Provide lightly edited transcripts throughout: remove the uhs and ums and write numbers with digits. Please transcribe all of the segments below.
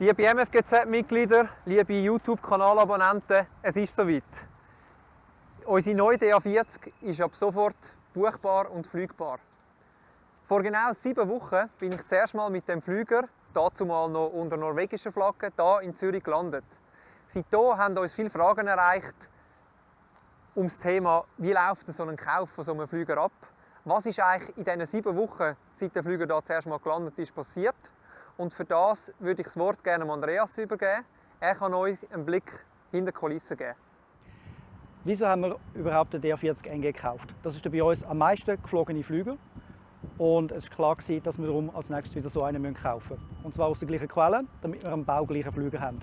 Liebe MFGZ-Mitglieder, liebe YouTube-Kanalabonnenten, es ist soweit. Unsere neue DA40 ist ab sofort buchbar und fliegbar. Vor genau 7 Wochen bin ich zuerst mal mit dem Flüger, dazumal noch unter norwegischer Flagge, hier in Zürich gelandet. Seitdem haben uns viele Fragen erreicht ums Thema, wie läuft so ein Kauf von so einem Flüger ab? Was ist eigentlich in diesen 7 Wochen, seit der Flüger hier zuerst mal gelandet ist, passiert? Und für das würde ich das Wort gerne Andreas übergeben. Er kann euch einen Blick hinter die Kulissen geben. Wieso haben wir überhaupt den DR40 NG gekauft? Das ist der bei uns am meisten geflogene Flüger. Und es war klar, dass wir darum als nächstes wieder so einen kaufen müssen. Und zwar aus der gleichen Quelle, damit wir einen baugleichen Flüger haben.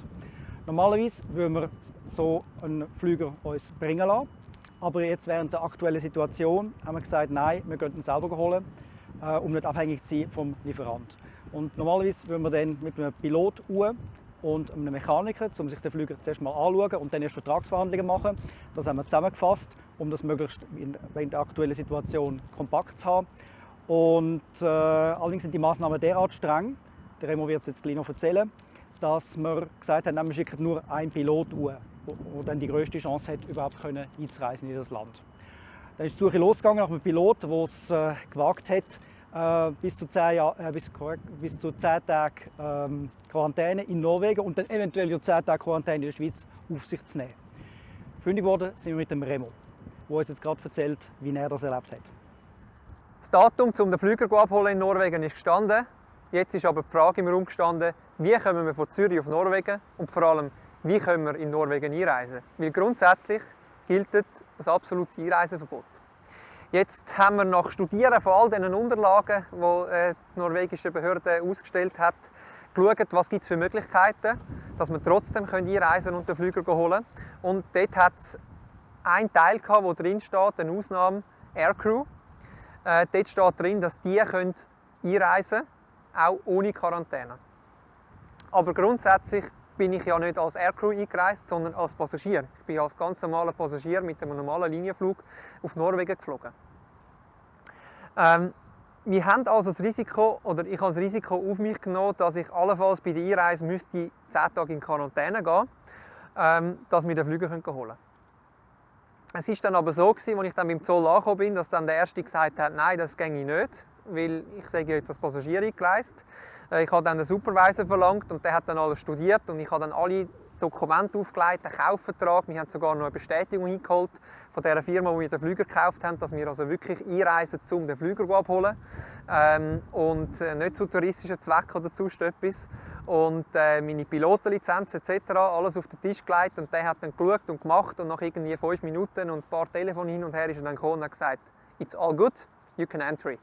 Normalerweise würden wir so einen Flüger uns bringen lassen. Aber jetzt während der aktuellen Situation haben wir gesagt, nein, wir gehen ihn selber holen, um nicht abhängig zu sein vom Lieferant. Und normalerweise würden wir dann mit einem Pilot und einem Mechaniker, um sich den Flüger zuerst mal anschauen und dann erst Vertragsverhandlungen machen. Das haben wir zusammengefasst, um das möglichst in der aktuellen Situation kompakt zu haben. Und allerdings sind die Massnahmen derart streng, der Remo wird es jetzt gleich noch erzählen, dass wir gesagt haben, wir schicken nur einen Pilot der dann die grösste Chance hat, überhaupt einzureisen in das Land. Dann ist die Suche losgegangen nach einem Pilot, der es gewagt hat, bis zu 10 Tage Quarantäne in Norwegen und dann eventuell wieder 10 Tage Quarantäne in der Schweiz auf sich zu nehmen. Fündig geworden sind wir mit dem Remo, der uns jetzt gerade erzählt, wie er das erlebt hat. Das Datum, um den Flüger abzuholen in Norwegen, ist gestanden. Jetzt ist aber die Frage im Raum gestanden, wie kommen wir von Zürich auf Norwegen und vor allem, wie können wir in Norwegen einreisen? Weil grundsätzlich gilt ein absolutes Einreiseverbot. Jetzt haben wir nach Studieren von all diesen Unterlagen, die die norwegische Behörde ausgestellt hat, geschaut, was es für Möglichkeiten, dass wir trotzdem einreisen und den Flüger holen können. Und dort hat es einen Teil, der drin steht, eine Ausnahme Aircrew. Dort steht drin, dass die einreisen können, auch ohne Quarantäne. Aber grundsätzlich bin ich ja nicht als Aircrew eingereist, sondern als Passagier. Ich bin als ganz normaler Passagier mit einem normalen Linienflug auf Norwegen geflogen. Wir haben also das Risiko, oder ich habe das Risiko auf mich genommen, dass ich allenfalls bei der Einreise 10 Tage in Quarantäne gehen, dass wir den Flüger holen können. Es war dann aber so, als ich dann beim Zoll angekommen bin, dass dann der Erste gesagt hat, nein, das ginge nicht, weil ich sage jetzt als Passagier eingereist. Ich habe dann den Supervisor verlangt und der hat dann alles studiert und ich habe dann alle Dokumente aufgelegt, einen Kaufvertrag. Wir haben sogar noch eine Bestätigung eingeholt von der Firma, die wir den Flüger gekauft haben, dass wir also wirklich einreisen, um den Flüger abzuholen und nicht zu touristischen Zwecken oder sonst etwas. Und meine Pilotenlizenz etc. alles auf den Tisch gelegt und der hat dann geschaut und gemacht und nach irgendwie 5 Minuten und ein paar Telefone hin und her ist er dann gekommen und hat gesagt, «It's all good, you can enter».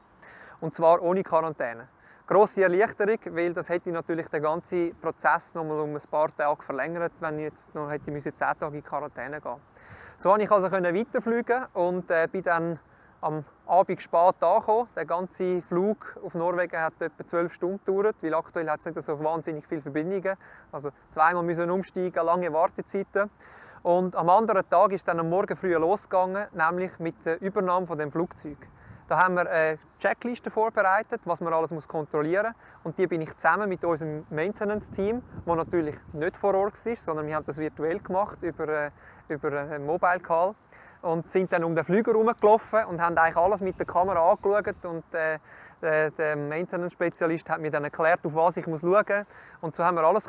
Und zwar ohne Quarantäne. Grosse Erleichterung, weil das hätte natürlich den ganzen Prozess noch mal um ein paar Tage verlängert, wenn ich jetzt noch hätte 10 Tage in Quarantäne gehen. So konnte ich also weiterfliegen und bin dann am Abend spät angekommen. Der ganze Flug auf Norwegen hat etwa 12 Stunden gedauert, weil aktuell hat es nicht so wahnsinnig viele Verbindungen. Also zweimal müssen umsteigen, lange Wartezeiten. Und am anderen Tag ist es dann am Morgen früh losgegangen, nämlich mit der Übernahme von dem Flugzeug. Da haben wir eine Checkliste vorbereitet, was man alles kontrollieren muss. Und die bin ich zusammen mit unserem Maintenance-Team, das natürlich nicht vor Ort ist, sondern wir haben das virtuell gemacht über einen Mobile Call. Und sind dann um den Flüger herumgelaufen und haben eigentlich alles mit der Kamera angeschaut. Und der Maintenance-Spezialist hat mir dann erklärt, auf was ich schauen muss. Und so haben wir alles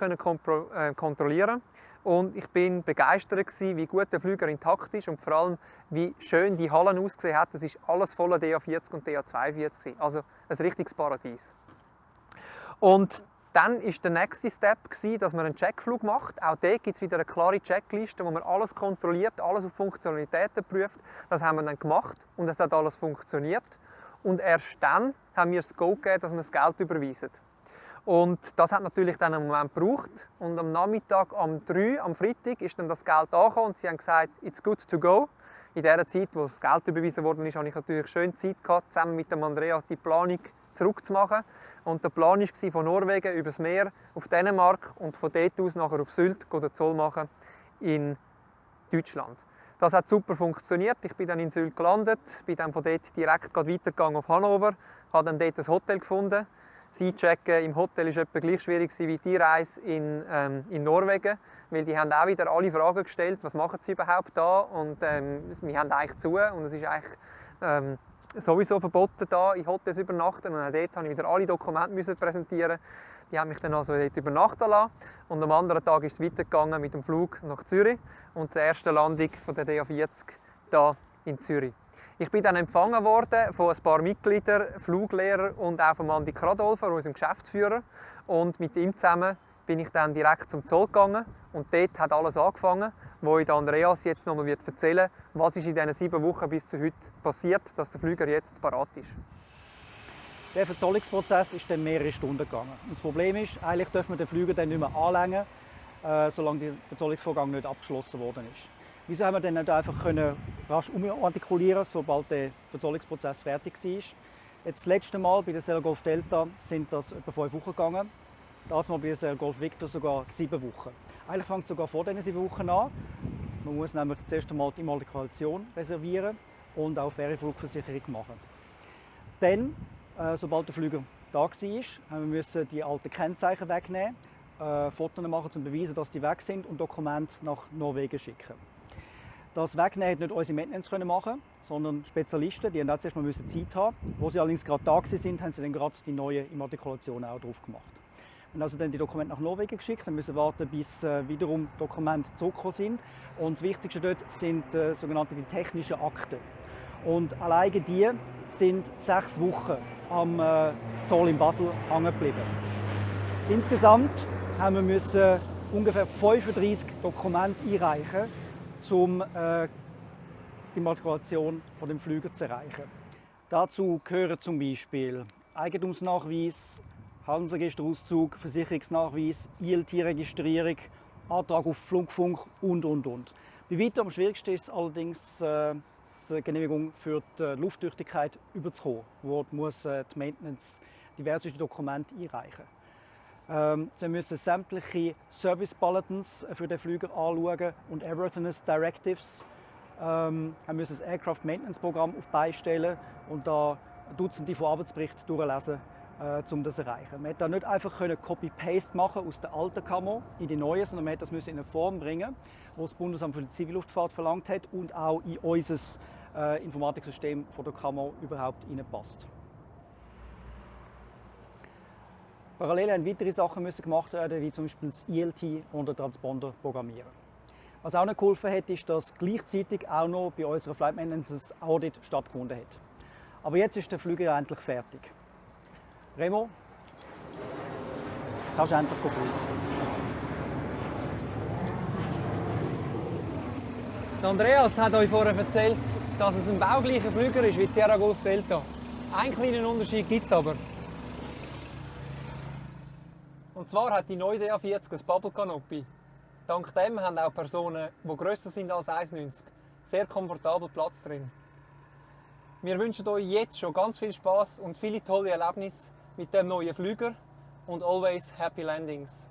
kontrollieren. Und ich bin begeistert gewesen, wie gut der Flüger intakt ist und vor allem, wie schön die Hallen ausgesehen hat. Es ist alles voller DA40 und DA42 gewesen. Also ein richtiges Paradies. Und dann war der nächste Step, dass man einen Checkflug macht. Auch dort gibt es wieder eine klare Checkliste, wo man alles kontrolliert, alles auf Funktionalitäten prüft. Das haben wir dann gemacht und es hat alles funktioniert. Und erst dann haben wir das Go gegeben, dass wir das Geld überweisen. Und das hat natürlich dann einen Moment gebraucht. Und am Nachmittag um 3 am Freitag ist dann das Geld angekommen und sie haben gesagt, it's good to go. In der Zeit, wo das Geld überwiesen worden ist, hatte ich natürlich schön Zeit gehabt, zusammen mit dem Andreas die Planung zurückzumachen. Und der Plan war von Norwegen übers Meer auf Dänemark und von dort aus nachher auf Sylt den Zoll machen in Deutschland. Das hat super funktioniert. Ich bin dann in Sylt gelandet, bin dann von dort direkt weitergegangen auf Hannover, habe dann dort ein Hotel gefunden. Das Einchecken im Hotel war etwa gleich schwierig wie die Reise in Norwegen, weil die haben auch wieder alle Fragen gestellt, was machen sie überhaupt da, und wir haben eigentlich zu und es ist eigentlich sowieso verboten, da in Hotels übernachten, und auch dort musste ich wieder alle Dokumente präsentieren. Die haben mich dann also dort übernachten lassen und am anderen Tag ist es weitergegangen mit dem Flug nach Zürich und der ersten Landung von der DA40 hier in Zürich. Ich bin dann empfangen worden von ein paar Mitgliedern, Fluglehrer und auch von Andi Kradolfer, unserem Geschäftsführer. Und mit ihm zusammen bin ich dann direkt zum Zoll gegangen und dort hat alles angefangen, wo euch Andreas jetzt nochmal erzählen wird, was ist in diesen 7 Wochen bis zu heute passiert, dass der Flüger jetzt parat ist. Der Verzollungsprozess ist dann mehrere Stunden gegangen. Und das Problem ist, eigentlich dürfen wir den Flüger dann nicht mehr anlängen, solange der Verzollungsvorgang nicht abgeschlossen worden ist. Wieso haben wir dann nicht einfach rasch umartikulieren, sobald der Verzollungsprozess fertig war? Jetzt das letzte Mal bei der Sergolf Delta sind das etwa 5 Wochen gegangen. Das Mal bei der Sergolf Victor sogar 7 Wochen. Eigentlich fängt es sogar vor diesen 7 Wochen an. Man muss nämlich zuerst einmal die Immatrikulation reservieren und auch Ferienflugversicherung machen. Dann, sobald der Flüger da war, haben wir die alten Kennzeichen wegnehmen, Fotos machen, um zu beweisen, dass die weg sind und Dokumente nach Norwegen schicken. Das Wegnehmen hat nicht unsere Maintenance machen, sondern Spezialisten, die haben zuerst mal Zeit haben. Wo sie allerdings gerade da waren, haben sie dann gerade die neue Immatrikulation auch drauf gemacht. Wir haben also dann die Dokumente nach Norwegen geschickt, dann müssen warten, bis wiederum Dokumente zurückgekommen sind. Und das Wichtigste dort sind sogenannte die technischen Akten. Und alleine die sind 6 Wochen am Zoll in Basel hängen geblieben. Insgesamt haben wir ungefähr 35 Dokumente einreichen, um die Immatrikulation von dem Flüger zu erreichen. Dazu gehören zum Beispiel Eigentumsnachweis, Handelsregisterauszug, Versicherungsnachweis, ILT-Registrierung, Antrag auf Flugfunk und. Bei weitem am schwierigsten ist es allerdings, die Genehmigung für die Lufttüchtigkeit überzukommen, wo muss die Maintenance diverse Dokumente einreichen. Sie müssen sämtliche Service Bulletins für den Flüger anschauen und Airworthiness Directives. Wir müssen das Aircraft Maintenance Programm auf beistellen und da Dutzende von Arbeitsberichten durchlesen, um das zu erreichen. Man konnte nicht einfach Copy-Paste machen aus der alten Camo in die neue, sondern man musste das in eine Form bringen, die das Bundesamt für die Zivilluftfahrt verlangt hat und auch in unser Informatiksystem von der Camo überhaupt hineinpasst. Parallel haben weitere Sachen gemacht werden, wie zum Beispiel das ILT und den Transponder programmieren. Was auch noch geholfen hat, ist, dass gleichzeitig auch noch bei unserer Flight Maintenance ein Audit stattgefunden hat. Aber jetzt ist der Flüger endlich fertig. Remo, kannst du endlich fliegen. Andreas hat euch vorher erzählt, dass es ein baugleicher Flüger ist wie die Sierra Golf Delta. Einen kleinen Unterschied gibt es aber. Und zwar hat die neue DA40 ein Bubble Canopy. Dank dem haben auch Personen, die grösser sind als 1,90, sehr komfortabel Platz drin. Wir wünschen euch jetzt schon ganz viel Spaß und viele tolle Erlebnisse mit dem neuen Flüger und always happy landings.